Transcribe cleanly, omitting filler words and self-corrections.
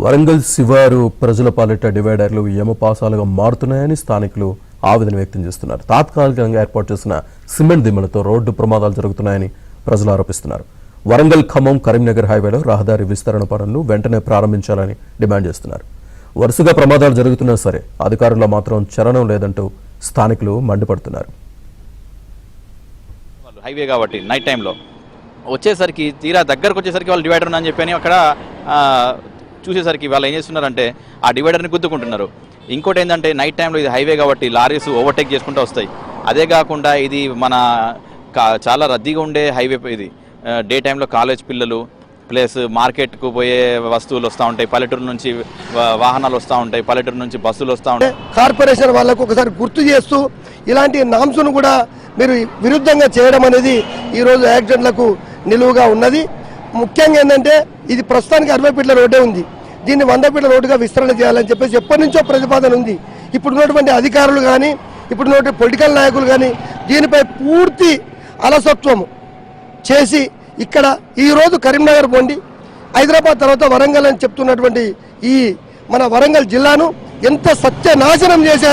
వరంగల్ శివారు ప్రజల పాలిట డివైడర్లు యమపాసాలుగా మారుతున్నాయని స్థానికులు ఆవేదన వ్యక్తం చేస్తున్నారు. తాత్కాలికంగా ఏర్పాటు చేసిన సిమెంట్ దిమ్మలతో రోడ్డు ప్రమాదాలు జరుగుతున్నాయని ప్రజలు ఆరోపిస్తున్నారు. వరంగల్ ఖమ్మం కరీంనగర్ హైవేలో రహదారి విస్తరణ పనులను వెంటనే ప్రారంభించాలని డిమాండ్ చేస్తున్నారు. వరుసగా ప్రమాదాలు జరుగుతున్నా సరే అధికారుల్లో మాత్రం చలనం లేదంటూ స్థానికులు మండిపడుతున్నారు. హైవే కాబట్టి నైట్ టైంలో వచ్చేసరికి తీరా దగ్గరకు వచ్చేసరికి వాళ్ళు డివైడర్ ఉందని చెప్పని అక్కడ చూసేసరికి వాళ్ళు ఏం చేస్తున్నారంటే ఆ డివైడర్ని గుద్దుకుంటున్నారు. ఇంకోటి ఏంటంటే నైట్ టైంలో ఇది హైవే కాబట్టి లారీస్ ఓవర్టేక్ చేసుకుంటూ వస్తాయి. అదే కాకుండా ఇది మన చాలా రద్దీగా ఉండే హైవే. ఇది డే టైంలో కాలేజ్ పిల్లలు ప్లస్ మార్కెట్కు పోయే వస్తువులు వస్తూ ఉంటాయి, పల్లెటూరు నుంచి వాహనాలు వస్తూ ఉంటాయి, పల్లెటూరు నుంచి బస్సులు వస్తూ ఉంటాయి. కార్పొరేషన్ వాళ్ళకు ఒకసారి గుర్తు చేస్తూ ఇలాంటి నామ్స్ను కూడా మీరు విరుద్ధంగా చేయడం అనేది ఈరోజు యాక్సిడెంట్లకు నిలువుగా ఉన్నది. ముఖ్యంగా ఏంటంటే ఇది ప్రస్తుతానికి 60 ఫీట్ల రోడ్డే ఉంది. దీన్ని 100 ఫీట్ల రోడ్డుగా విస్తరణ చేయాలని చెప్పేసి ఎప్పటి నుంచో ప్రతిపాదన ఉంది. ఇప్పుడున్నటువంటి అధికారులు కానీ ఇప్పుడున్నటువంటి పొలిటికల్ నాయకులు కానీ దీనిపై పూర్తి అలసత్వము చేసి ఇక్కడ ఈరోజు కరీంనగర్ పోండి, హైదరాబాద్ తర్వాత వరంగల్ అని చెప్తున్నటువంటి ఈ మన వరంగల్ జిల్లాను ఎంత సత్యనాశనం చేశారు.